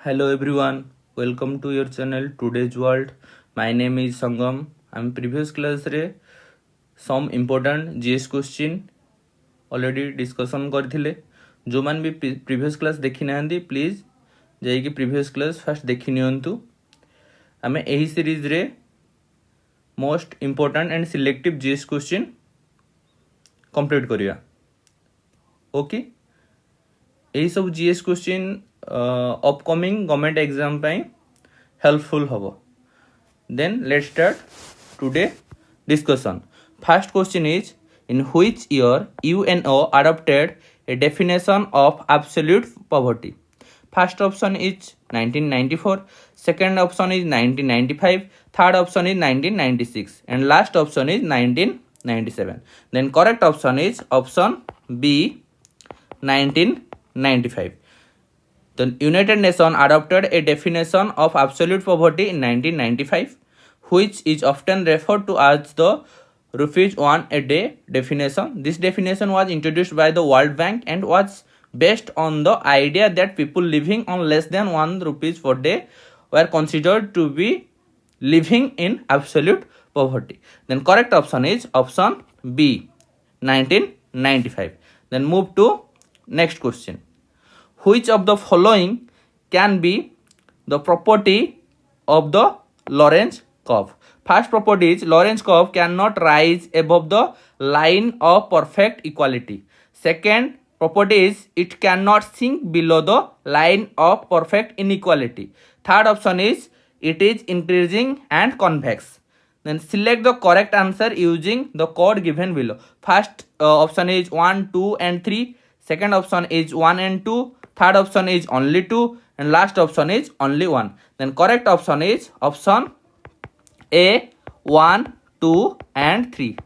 Hello everyone, welcome to your channel Today's World. My name is Sangam. I'm previous class रे some important GS question already discussion करथिले जो मान भी previous class देखि नांदी please जाइए कि previous class first देखि नियंतु हमें एही सीरीज रे most important and selective GS question complete करिया ओके एही सब GS question upcoming government exam ପାଇଁ हेल्पफुल हबो then let's start today discussion. First question is, in which year UNO adopted a definition of absolute poverty? First option is 1994, second option is 1995, third option is 1996 and last option is 1997. Then correct option is option B, 1995. The United Nations adopted a definition of absolute poverty in 1995, which is often referred to as the rupees 1 a day definition. This definition was introduced by the World Bank and was based on the idea that people living on less than 1 rupees per day were considered to be living in absolute poverty. Then correct option is option B, 1995. Then move to next question. Which of the following can be the property of the Lorentz curve? First property is Lorentz curve cannot rise above the line of perfect equality. Second property is it cannot sink below the line of perfect inequality. Third option is it is increasing and convex. Then select the correct answer using the code given below. First option is 1, 2 and 3. Second option is 1 and 2. Third option is only 2 and last option is only 1. Then correct option is option A, 1, 2 and 3.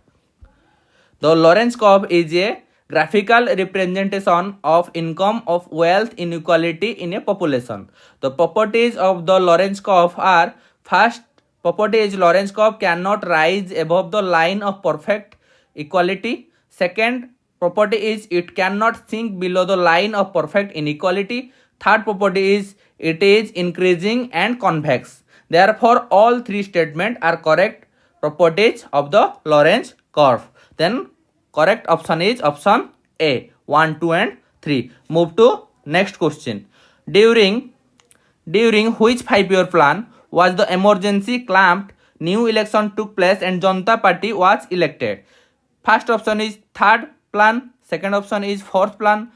The Lorentz curve is a graphical representation of income of wealth inequality in a population. The properties of the Lorentz curve are: first property is Lorentz curve cannot rise above the line of perfect equality. Second property is it cannot sink below the line of perfect inequality. Third property is it is increasing and convex. Therefore, all three statements are correct properties of the Lorentz curve. Then correct option is option A, 1, 2 and 3. Move to next question. During which 5-year plan was the emergency clamped, new election took place and Janata Party was elected? First option is third plan, second option is fourth plan,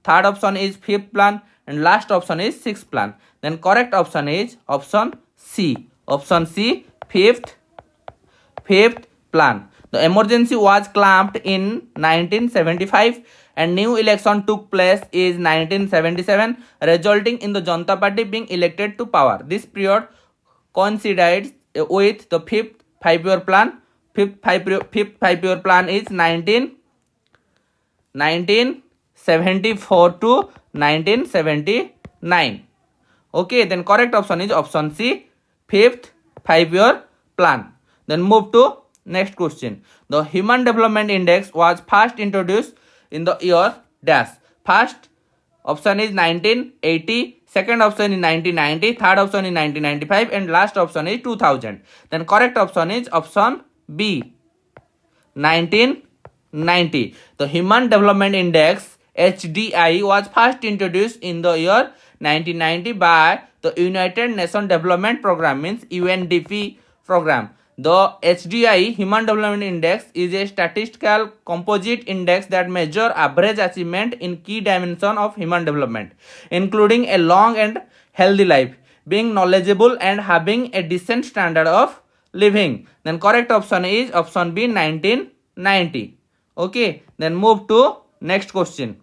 third option is fifth plan and last option is sixth plan. Then correct option is option C. Option C, fifth plan. The emergency was clamped in 1975 and new election took place in 1977, resulting in the Janata Party being elected to power. This period coincides with the fifth 5-year plan. Fifth 5-year plan is 1974 to 1979. Okay, then correct option is option C, fifth 5-year plan. Then move to next question. The Human Development Index was first introduced in the year dash. First option is 1980, second option is 1990, third option is 1995 and last option is 2000. Then correct option is option B, 1990. The Human Development Index HDI was first introduced in the year 1990 by the United Nations Development Program, means UNDP program. The HDI, Human Development Index, is a statistical composite index that measures average achievement in key dimensions of human development, including a long and healthy life, being knowledgeable and having a decent standard of living. Then correct option is option B, 1990. Okay, then move to next question.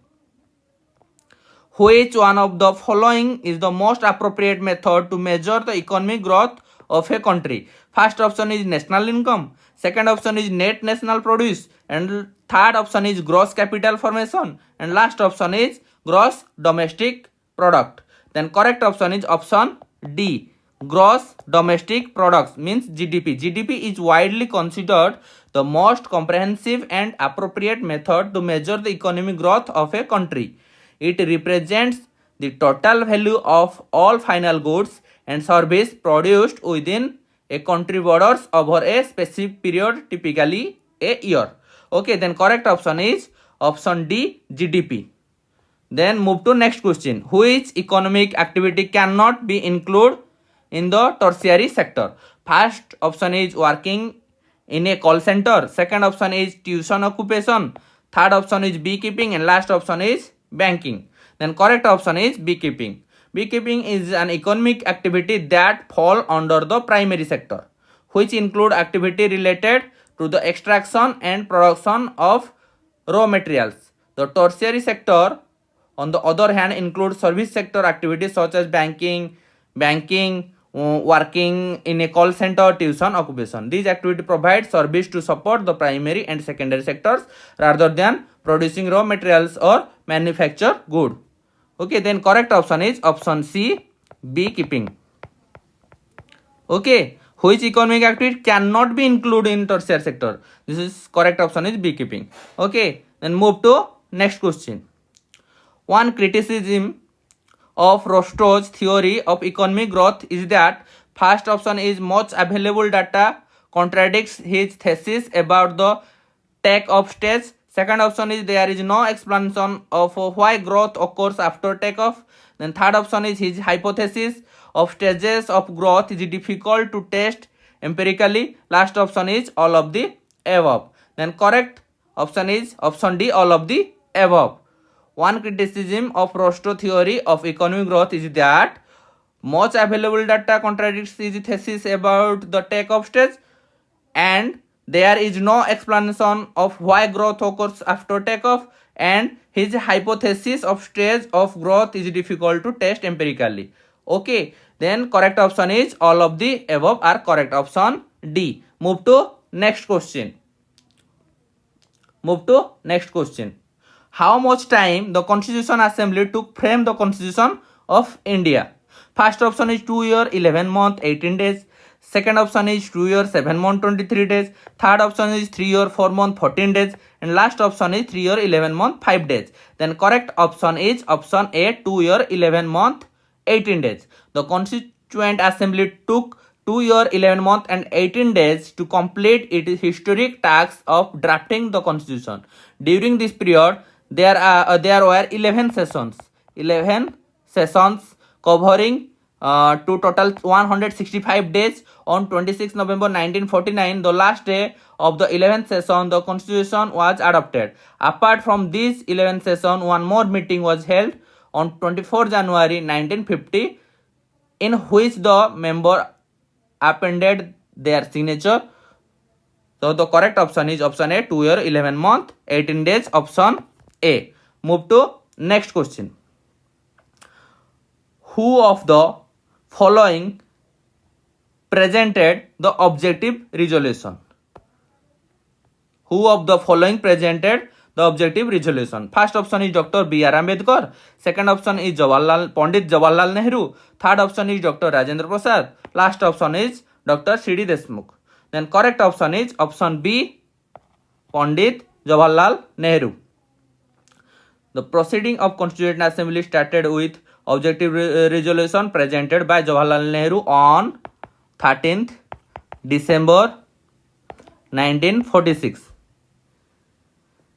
Which one of the following is the most appropriate method to measure the economic growth of a country? First option is national income, second option is net national produce and third option is gross capital formation and last option is gross domestic product. Then correct option is option D, gross domestic products, means GDP. GDP is widely considered the most comprehensive and appropriate method to measure the economic growth of a country. It represents the total value of all final goods and service produced within a country borders over a specific period, typically a year. Okay, then correct option is option D, GDP. Then move to next question. Which economic activity cannot be included in the tertiary sector? First option is working in a call center. Second option is tuition occupation. Third option is beekeeping, and last option is banking. Then correct option is beekeeping. Beekeeping is an economic activity that fall under the primary sector, which include activity related to the extraction and production of raw materials. The tertiary sector, on the other hand, includes service sector activities such as banking, working in a call center, tuition, occupation. These activities provide service to support the primary and secondary sectors rather than producing raw materials or manufacture good. Okay, then correct option is option C, beekeeping. Okay, which economic activity cannot be included in tertiary sector? This is correct option is beekeeping. Okay, then move to next question. One criticism of Rostow's theory of economic growth is that first option is much available data contradicts his thesis about the take-off stage. Second option is there is no explanation of why growth occurs after takeoff. Then third option is his hypothesis of stages of growth is difficult to test empirically. Last option is all of the above. Then correct option is option D, all of the above. One criticism of Rostow's theory of economic growth is that much available data contradicts his thesis about the takeoff stage, and there is no explanation of why growth occurs after takeoff, and his hypothesis of stage of growth is difficult to test empirically. Okay, then correct option is all of the above are correct. Option D. Move to next question. How much time the Constitution Assembly took frame the Constitution of India? First option is 2 year 11 month 18 days. Second option is 2 year 7 month 23 days. Third option is 3 year 4 month 14 days. And last option is 3 year 11 month 5 days. Then correct option is option A, 2 year 11 month 18 days. The Constituent Assembly took 2 year 11 month and 18 days to complete its historic task of drafting the Constitution. During this period, there were 11 sessions covering to total 165 days. On 26 November 1949, the last day of the 11th session, the Constitution was adopted. Apart from these 11 sessions, one more meeting was held on 24 January 1950, in which the member appended their signature. So the correct option is option A, 2 year 11 month 18 days, option A. Move to next question. Who of the following presented the objective resolution? Who of the following presented the objective resolution? First option is Dr. B.R. Ambedkar. Second option is Pandit Jawaharlal Nehru. Third option is Dr. Rajendra Prasad. Last option is Dr. C.D. Deshmukh. Then correct option is option B, Pandit Jawaharlal Nehru. The proceeding of Constituent Assembly started with objective resolution presented by Jawaharlal Nehru on 13th December 1946.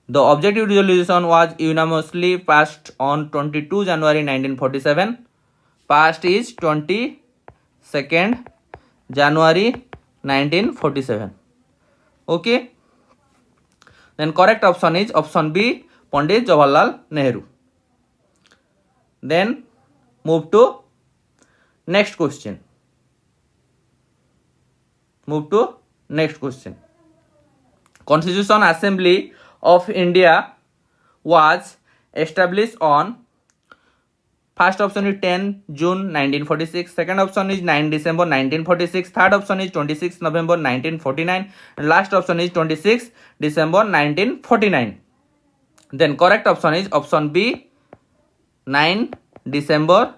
The objective resolution was unanimously passed on 22 January 1947. Passed is 22nd January 1947. Okay. Then correct option is option B, Pandit Jawaharlal Nehru. Then move to next question. Constitution Assembly of India was established on first option is 10 June 1946, second option is 9 December 1946, third option is 26 November 1949, and last option is 26 December 1949. Then correct option is option B, 9 December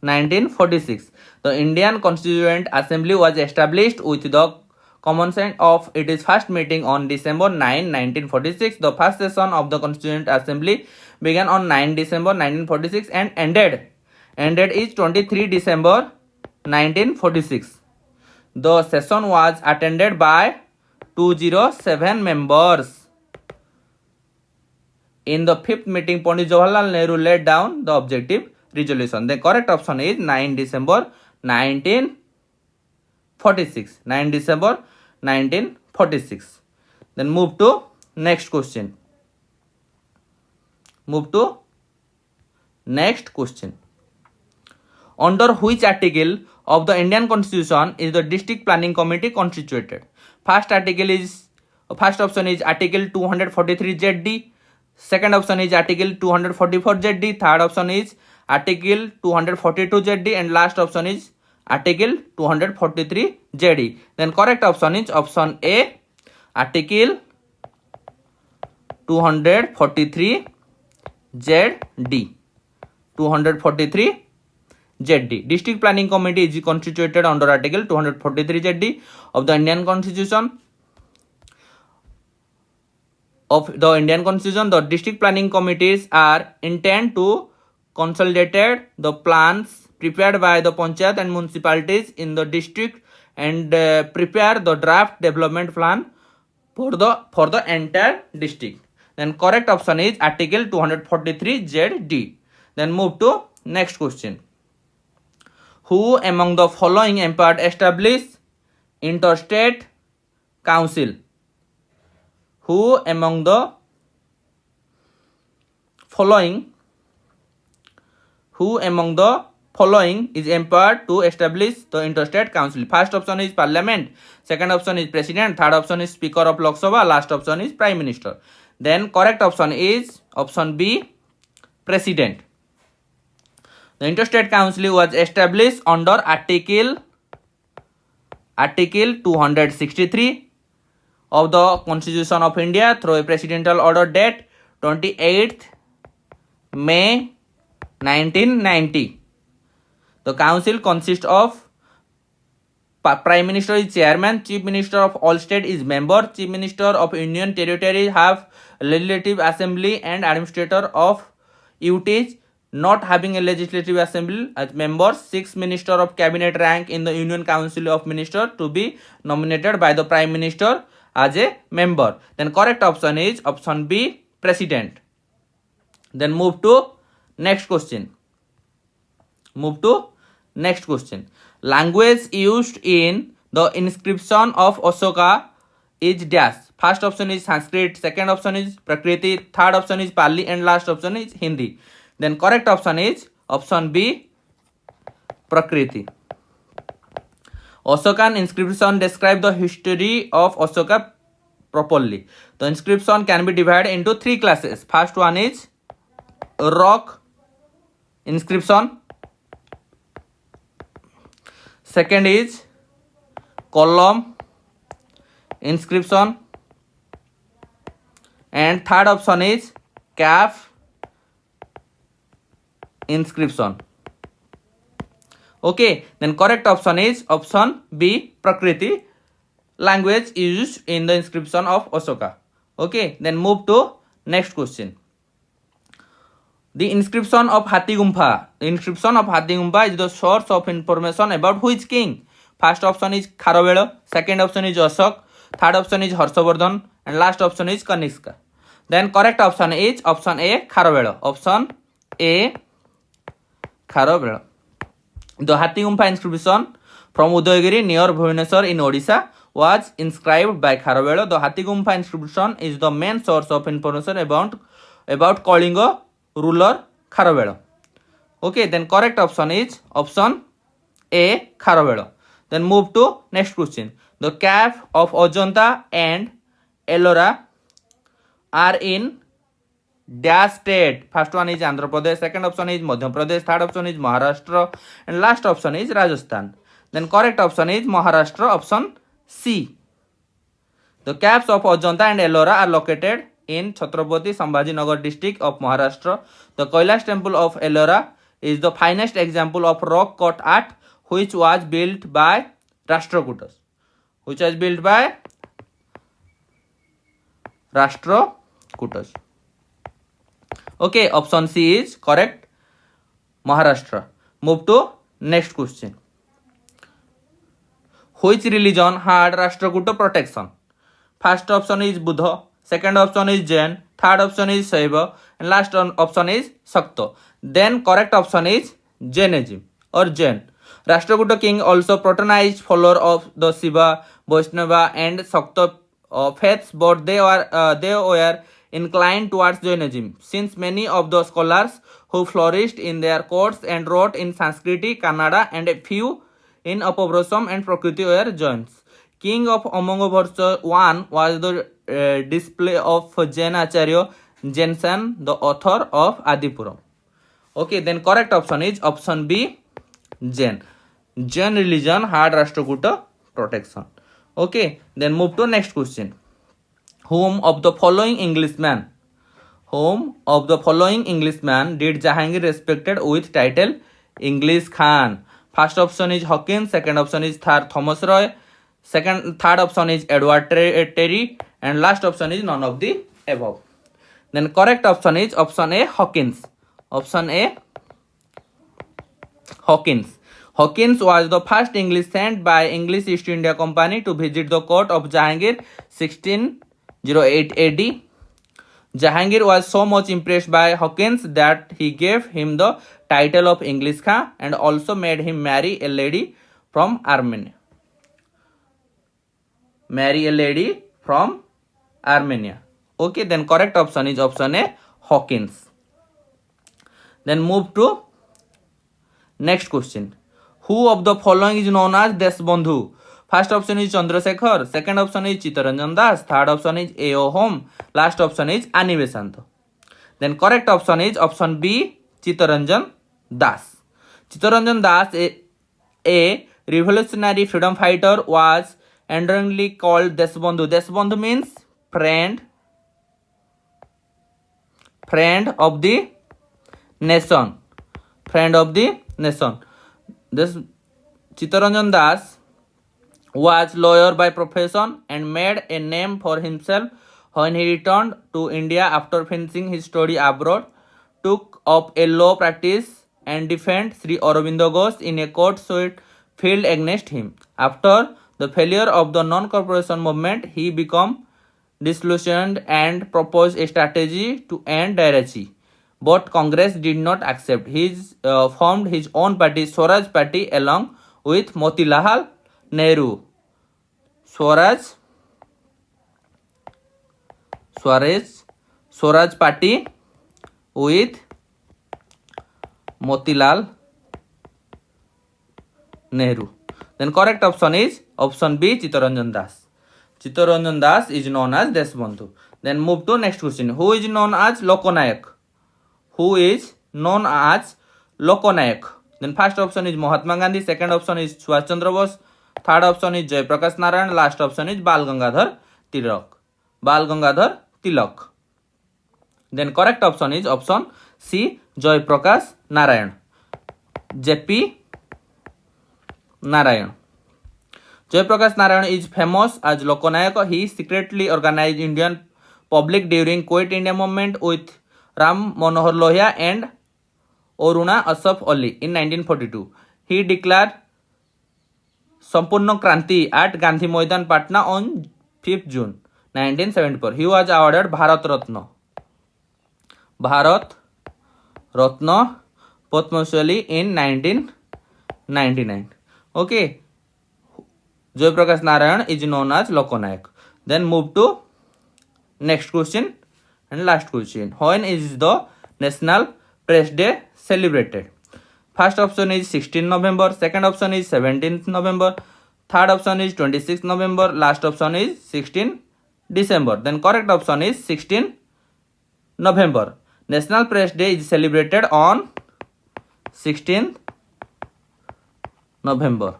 1946. The Indian Constituent Assembly was established with the commencement of its first meeting on December 9, 1946. The first session of the Constituent Assembly began on 9 December 1946 and ended and date is 23 December 1946. The session was attended by 207 members. In the fifth meeting, Pandit Jawaharlal Nehru laid down the objective resolution. The correct option is 9 December 1946. 9 December 1946. Then move to next question. Under which article of the Indian Constitution is the District Planning Committee constituted? First option is Article 243 ZD. Second option is Article 244 ZD. Third option is Article 242 ZD, and last option is Article 243 ZD. Then correct option is option A, Article 243 ZD. 243 ZD. District Planning Committee is constituted under Article 243 ZD of the Indian Constitution. The district planning committees are intended to consolidate the plans prepared by the panchayat and municipalities in the district and prepare the draft development plan for the entire district. Then correct option is Article 243 ZD. Then move to next question. Who among the following empowered establish interstate council? Who among the following is empowered to establish the interstate council? First option is parliament, second option is president, third option is speaker of Lok Sabha, last option is prime minister. Then correct option is option B, president. The interstate council was established under Article 263 of the Constitution of India through a presidential order date 28th May 1990. The council consists of Prime Minister is chairman, Chief Minister of all state is member, Chief Minister of Union Territory have legislative assembly and administrator of UTs not having a legislative assembly as members, 6 Minister of Cabinet rank in the Union Council of Ministers to be nominated by the Prime Minister as a member. Then correct option is option B, president. Then move to next question. Language used in the inscription of Ashoka is dash. First option is Sanskrit, second option is Prakriti, third option is Pali, and last option is Hindi. Then correct option is option B, Prakriti. Ashokan inscription describe the history of Ashoka properly. The inscription can be divided into 3 classes. First one is rock inscription. Second is column inscription. And third option is calf inscription. Okay, then correct option is option B, Prakriti, language used in the inscription of Ashoka. Okay, then move to next question. The inscription of Hathi Gumpha. The inscription of Hathi Gumpha is the source of information about which king? First option is Kharavela, second option is Ashok, third option is Harshavardhan, and last option is Kanishka. Then correct option is option A, Kharavela. Option A, Kharavela. The Hathi Gumpha inscription from Udayagiri near Bhubaneswar in Odisha was inscribed by Kharavela. The Hathi Gumpha inscription is the main source of information about Kalinga ruler Kharavela. Okay, then correct option is option A, Kharavela. Then move to next question. The cave of Ajanta and Ellora are in dash state. First one is Andhra Pradesh, second option is Madhya Pradesh, third option is Maharashtra, and last option is Rajasthan. Then correct option is Maharashtra, option C. The caves of Ajanta and Ellora are located in Chhatrapati Sambhajinagar district of Maharashtra. The Kailash temple of Ellora is the finest example of rock cut art which was built by Rashtrakutas. Okay, option C is correct, Maharashtra. Move to next question. Which religion had Rashtrakuta protection? First option is Buddha, second option is Jain, third option is Shaiva, and last option is Shakta. Then correct option is Jainism or Jain. Rashtrakuta king also patronized follower of the Shiva, Vaishnava, and Shakta faiths, but they were inclined towards Jainism, since many of the scholars who flourished in their courts and wrote in Sanskrit, Kannada, and a few in Apabhrasham and Prakriti were Jains. King of Amangavarsa I was the display of Jain Acharya Jensen, the author of Adipuram. Okay, then correct option is option B, Jain. Jain religion had Rashtrakuta protection. Okay, then move to next question. Whom of the following Englishman did Jahangir respected with title English Khan? First option is Hawkins, second option is Thomas Roy, third option is Edward Terry, and last option is none of the above. Then correct option is option A, Hawkins. Option A, Hawkins. Hawkins was the first English sent by English East India Company to visit the court of Jahangir 1608 AD. Jahangir was so much impressed by Hawkins that he gave him the title of English Khan and also made him marry a lady from Armenia. Okay, then correct option is option A, Hawkins. Then move to next question. Who of the following is known as Deshbandhu? First option is Chandrasekhar, second option is Chittaranjan Das, third option is A.O. Home, last option is Ani Besant. Then correct option is option B, Chittaranjan Das. Chittaranjan Das, a revolutionary freedom fighter, was endearingly called Deshbandhu. Deshbandhu means friend of the nation. This Chittaranjan Das was lawyer by profession and made a name for himself when he returned to India after finishing his study abroad, took up a law practice and defended Sri Aurobindo Ghosh in a court suit filed against him. After the failure of the non-corporation movement, he became disillusioned and proposed a strategy to end tyranny. But Congress did not accept. He formed his own party, Swaraj Party, along with Motilal Nehru. Swaraj Party with Motilal Nehru. Then correct option is option B, Chittaranjan Das. Chittaranjan Das is known as Deshbandhu. Then move to next question. Who is known as Lokanayak? Then first option is Mahatma Gandhi, second option is Subhash Chandra Bose, third option is Jai Prakash Narayan, last option is Bal Gangadhar Tilak. Then correct option is option C, Jai Prakash Narayan. JP Narayan. Jai Prakash Narayan is famous as Lokanayak. He secretly organized Indian public during Quit India movement with Ram Manohar Lohia and Aruna Asaf Ali in 1942. He declared Sampurna Kranti at Gandhi Maidan, Patna on 5th June 1974. He was awarded Bharat Ratna Padma Shri in 1999. Okay. Jai Prakash Narayan is known as Lokanayak. Then move to next question and last question. When is the National Press Day celebrated? First option is 16 November, second option is 17th November, third option is 26th November, last option is 16 December. Then correct option is 16 November. National Press Day is celebrated on 16th November.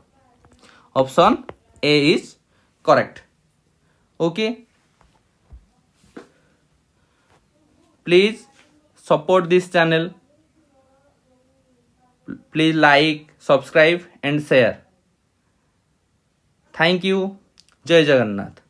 Option A is correct. Okay. Please support this channel. Please like, subscribe and share. Thank you. Jai Jagannath.